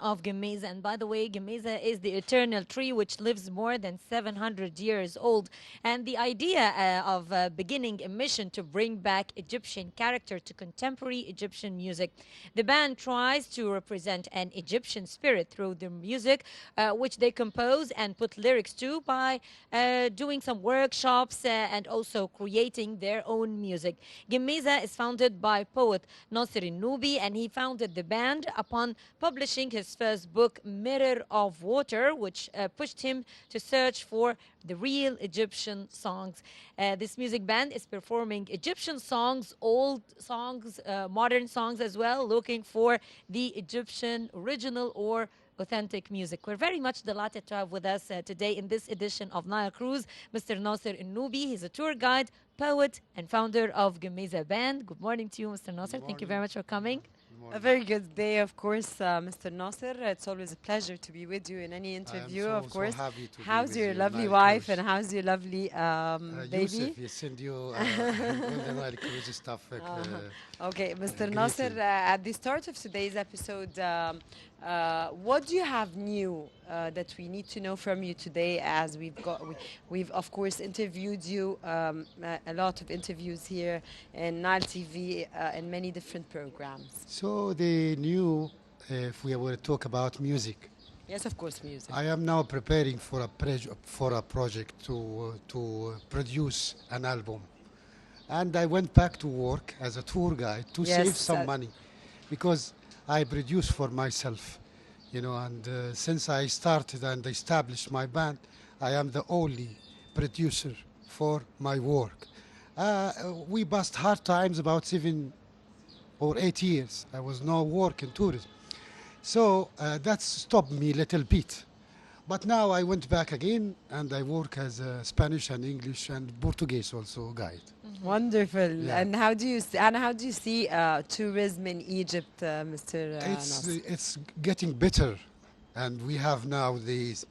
of Gemeza. And by the way, Gemeza is the eternal tree which lives more than 700 years old. And the idea of beginning a mission to bring back Egyptian character to contemporary Egyptian music. The band tries to represent an Egyptian spirit through their music, which they compose and put lyrics to by doing some workshops and also creating their own music. Gemeza is founded by poet Nasser Nubi, and he founded the band upon publishing his first book, Mirror of Water, which pushed him to search for the real Egyptian songs. This music band is performing Egyptian songs, old songs, modern songs as well, looking for the Egyptian original or authentic music. We're very much delighted to have with us today in this edition of Nile Cruise, Mr. Nasser Nubi. He's a tour guide, poet, and founder of Gemeza Band. Good morning to you, Mr. Nasser. Thank you very much for coming. A very good day, of course, Mr. Nasser. It's always a pleasure to be with you in any interview, of course. So happy to how's be your with lovely Nile wife Cruise. and how's your lovely baby? Yusuf, he send you all the Nile Cruise stuff. Okay, Mr. greeting. Nasser, at the start of today's episode, what do you have new that we need to know from you today? As we've of course interviewed you a lot of interviews here in Nile TV in many different programs. So the new, if we were to talk about music, Yes, of course, music. I am now preparing for a project to produce an album, and I went back to work as a tour guide to Yes, save some money, because I produce for myself, and since I started and established my band, I am the only producer for my work. We passed hard times about 7 or 8 years. I was no work in tourism. So that stopped me a little bit. But now I went back again and I work as a Spanish and English and Portuguese also guide. Wonderful. Yeah. And how do you see tourism in Egypt, Mr. Nasser? It's getting better, and we have now these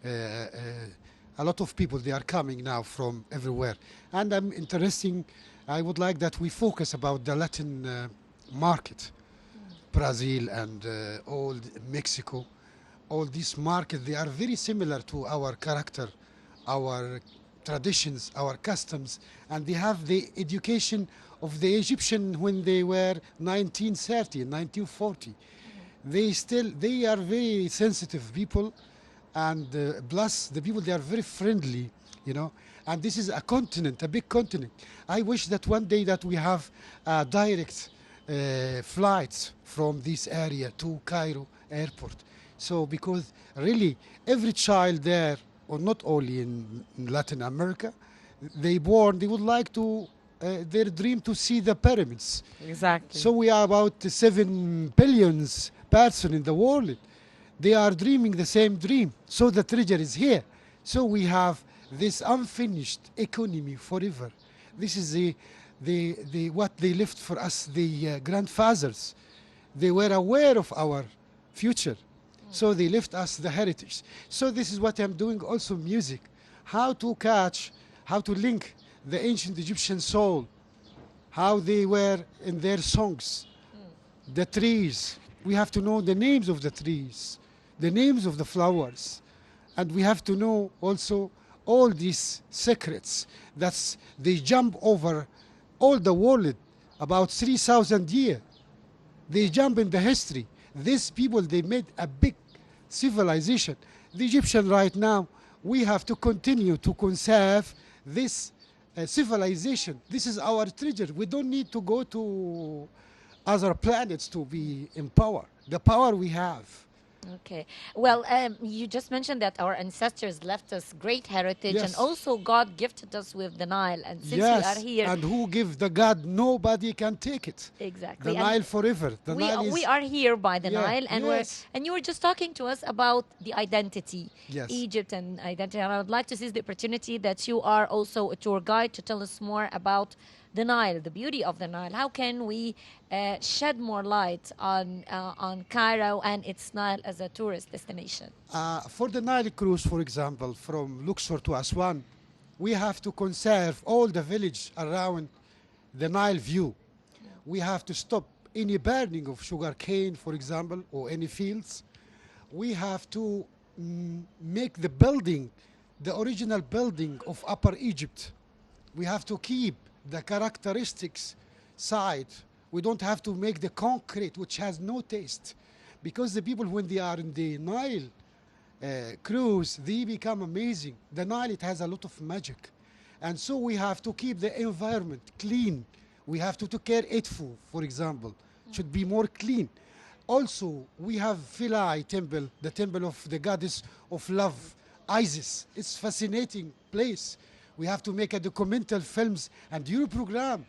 a lot of people. They are coming now from everywhere, and I'm interesting. I would like that we focus about the Latin market, Brazil and all Mexico. All these markets, they are very similar to our character, our traditions, our customs, and they have the education of the Egyptian when they were 1930, 1940. They are very sensitive people, and plus the people, they are very friendly, and this is a continent, a big continent. I wish that one day that we have direct flights from this area to Cairo airport. So because really every child there, or not only in Latin America, they would like to, their dream to see the pyramids. Exactly. So we are about 7 billion person in the world. They are dreaming the same dream. So the treasure is here. So we have this unfinished economy forever. This is the what they left for us, the grandfathers. They were aware of our future. So they left us the heritage. So this is what I'm doing also, music. How to link the ancient Egyptian soul, how they were in their songs. The trees, we have to know the names of the trees, the names of the flowers. And we have to know also all these secrets that they jump over all the world, about 3,000 years. They jump in the history. These people, they made a big civilization. The Egyptian right now, we have to continue to conserve this civilization. This is our treasure. We don't need to go to other planets to be in power. The power we have. Okay. Well, you just mentioned that our ancestors left us great heritage, and Yes. also God gifted us with the Nile. And since we Yes, are here, and who give the God, nobody can take it. exactly, The and Nile forever. The Nile is, we are here by the Yeah, Nile, and yes. you were just talking to us about the identity, Yes. Egypt and identity. And I would like to seize the opportunity that you are also a tour guide to tell us more about the Nile, the beauty of the Nile. How can we shed more light on Cairo and its Nile as a tourist destination? For the Nile cruise, for example, from Luxor to Aswan, we have to conserve all the village around the Nile view. We have to stop any burning of sugar cane, for example, or any fields. we have to make the building, the original building of Upper Egypt. We have to keep the characteristics side. We don't have to make the concrete, which has no taste. Because the people, when they are in the Nile cruise, they become amazing. The Nile, it has a lot of magic. And so we have to keep the environment clean. We have to take care Edfu, for example, should be more clean. Also, we have Philae temple, the temple of the goddess of love, Isis. It's fascinating place. We have to make a documental films and your program.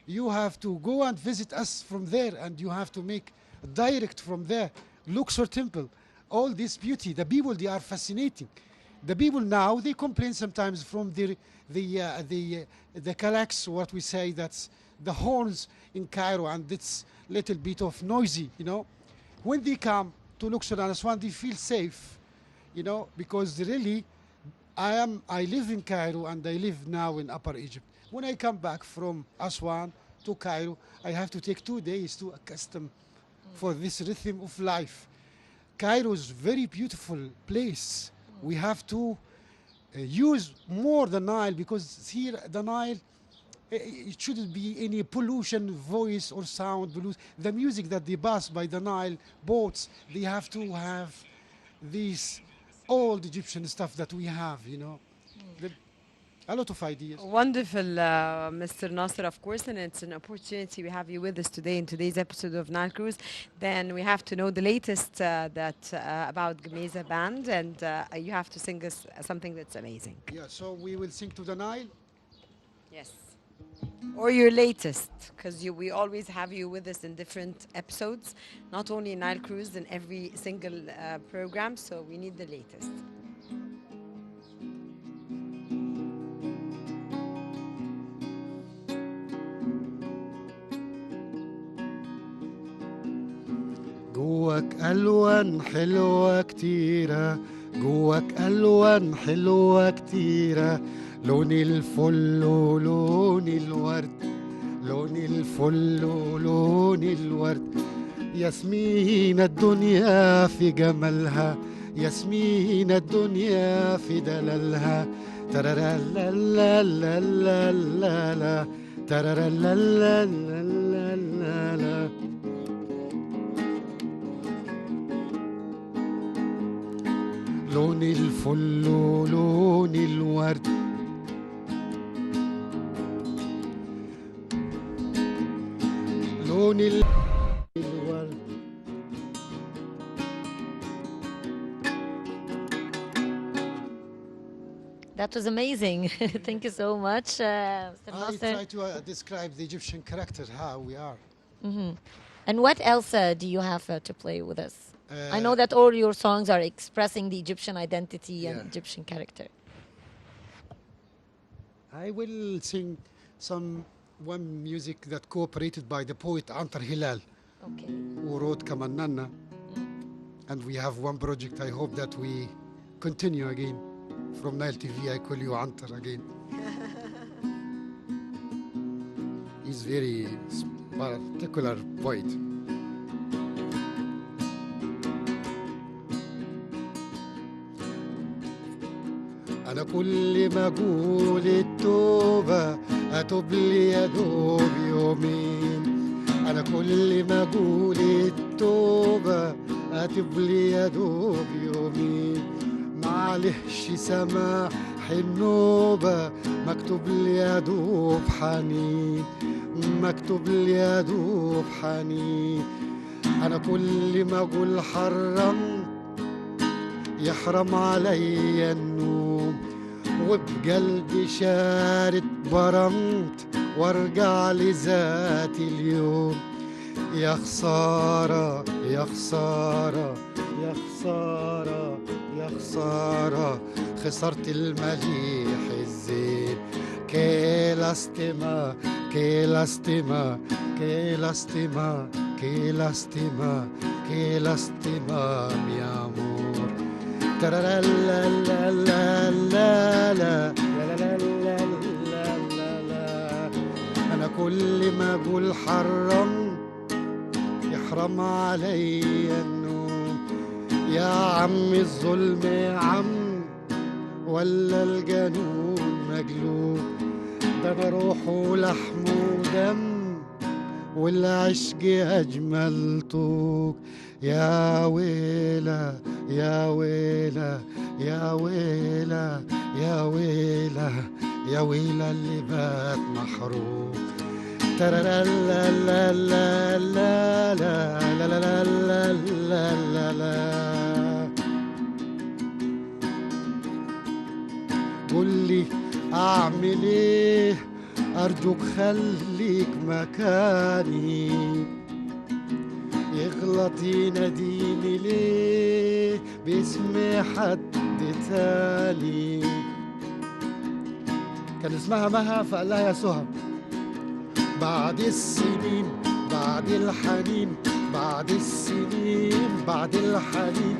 You have to go and visit us from there, and you have to make direct from there. Luxor temple, all this beauty. The people, they are fascinating. The people now, they complain sometimes from the kalax, what we say, that's the horns in Cairo, and it's little bit of noisy, you know. When they come to Luxor and Aswan, they feel safe, you know, because really, I live in Cairo and I live now in Upper Egypt. When I come back from Aswan to Cairo, I have to take 2 days to accustom for this rhythm of life. Cairo is very beautiful place. We have to use more the Nile, because here the Nile, it shouldn't be any pollution, voice or sound. The music that they pass by the Nile boats, they have to have these old Egyptian stuff that we have, you know. A lot of ideas. Wonderful, Mr. Nasser, of course, and it's an opportunity we have you with us today in today's episode of Nile Cruise. Then we have to know the latest about Gemeza Band, and you have to sing us something that's amazing. Yeah, so we will sing to the Nile. Yes. Or your latest, because we always have you with us in different episodes, not only in Nile Cruise, in every single program, so we need the latest. جواك ألوان حلوة كتيرة، جواك ألوان حلوة كتيرة، لون الفل ولون الورد، لون الفل ولون الورد، ياسمين الدنيا في جمالها، ياسمين الدنيا في دلالها، ترارا لا لا لا لا لا لا، ترارا لا لا لا لا لا. لون الفل ولون الورد، لون الورد. That was amazing. Thank you so much, Mr. I Nasser. try to describe the Egyptian character, how we are. And what else do you have to play with us? I know that all your songs are expressing the Egyptian identity and Yeah. Egyptian character. I will sing one music that cooperated by the poet Antar Hilal, Okay. who wrote Kamanana. And we have one project. I hope that we continue again. From Nile TV, I call you Antar again. He's very particular poet. أنا كل ما أقول التوبة أتوب لي يا دوب يومين، أنا كل ما أقول التوبة أتوب لي يا دوب يومين، معلش سماح النوبة مكتوب لي يا دوب حنين، مكتوب لي يا دوب حنين، أنا كل ما أقول حرمت يحرم علي النوم، وبقلبي شارد برمت وارجع لذاتي اليوم، يا خسارة يا خسارة يا خسارة يا خسارة، خسرت المليح الزين، que lástima que lástima que lástima que lástima que lástima mi amor. ترى لا لا لا لا لا لا لا لا لا، أنا كل ما أقول حرم يحرم علي النوم، يا عم الظلم عم ولا الجنون مجلوب، ده انا روح ولحم ودم والعشق اجمل طوق. يا ويلا يا ويلا يا ويلا يا ويلا يا ويلا اللي بات محروق. ترى لا لا لا لا لا لا لا لا لا لا لا. قول لي اعمل ايه، ارجوك خليك مكاني، يغلط يناديني ليه باسم حد تاني. كان اسمها مها فقال لها يا سهى بعد السنين بعد الحنين بعد السنين بعد الحنين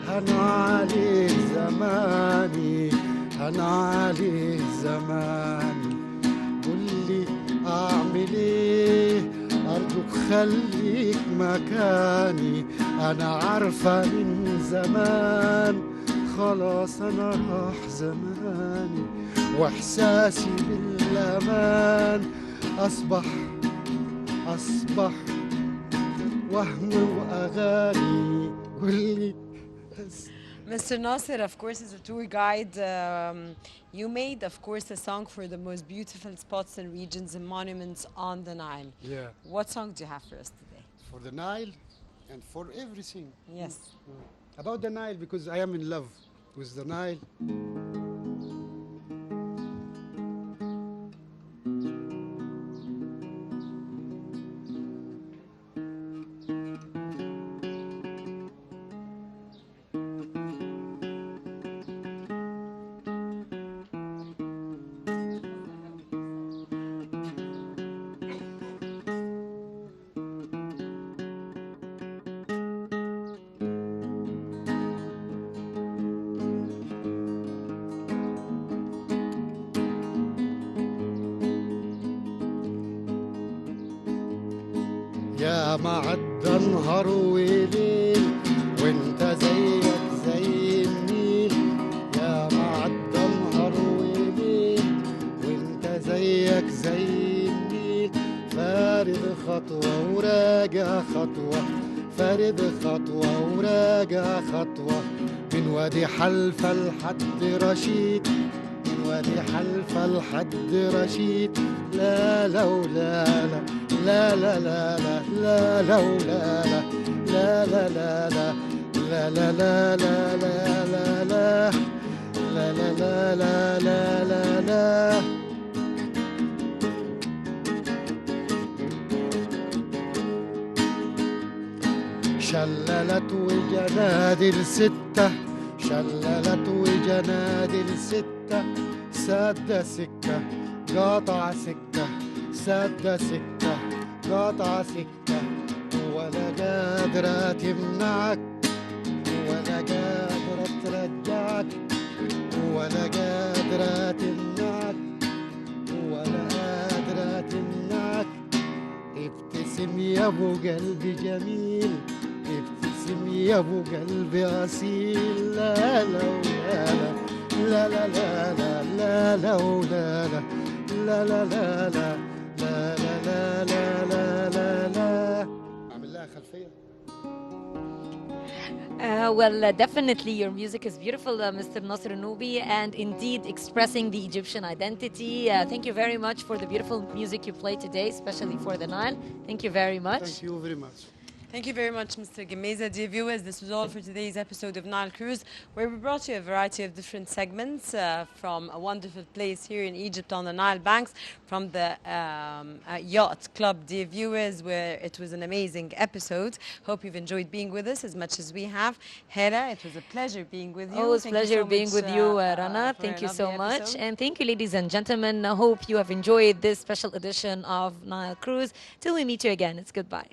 هن عليه زماني هن عليه زماني. قول لي اعمل ايه، ارجوك خليك مكاني، انا عارفه من زمان خلاص انا راح زماني، واحساسي بالامان اصبح وهم واغاني. قول لي Mr. Nasser, of course, is a tour guide. You made, of course, a song for the most beautiful spots and regions and monuments on the Nile. yeah, What song do you have for us today? for the Nile and for everything. Yes. About the Nile, because I am in love with the Nile. يا ما عدى نهار وليل وانت زيك زي النيل، يا ما عدى نهار وليل وانت زيك زي النيل، فارد خطوة وراجع خطوة، فارد خطوة وراجع خطوة، من وادي حلفة لحد رشيد، من وادي حلفة لحد رشيد. لا لا ولا لا لا لا لا لا لا ولا لا لا لا لا لا لا لا لا لا لا لا لا لا لا لا لا. شللت وجنادل ستة، شللت وجنادل ستة، سد سكة قاطع سكة، سد سكة قاطع سكة، ولا قادرة تمنعك ولا قادرة ترجعك، ولا قادرة تمنعك ولا قادرة تمنعك. ابتسم يا ابو قلبي جميل، ابتسم يا ابو قلبي اصيل. لا لا لا لا لا لا لا لا لا لا لا لا لا لا لا لا لا لا لا. اعمل لها خلفيه. Definitely your music is beautiful, Mr. Nasser Nubi, and indeed expressing the Egyptian identity. Thank you very much for the beautiful music you played today, especially for the Nile. Thank you very much. Thank you very much. Thank you very much, Mr. Gemeza. Dear viewers, this was all for today's episode of Nile Cruise, where we brought you a variety of different segments from a wonderful place here in Egypt on the Nile banks, from the Yacht Club, dear viewers, where it was an amazing episode. Hope you've enjoyed being with us as much as we have. Hera, it was a pleasure being with you. Always Thank you pleasure so being much, with you, for Rana. a Thank you so lovely much. episode. And thank you, ladies and gentlemen. I hope you have enjoyed this special edition of Nile Cruise. Till we meet you again, it's goodbye.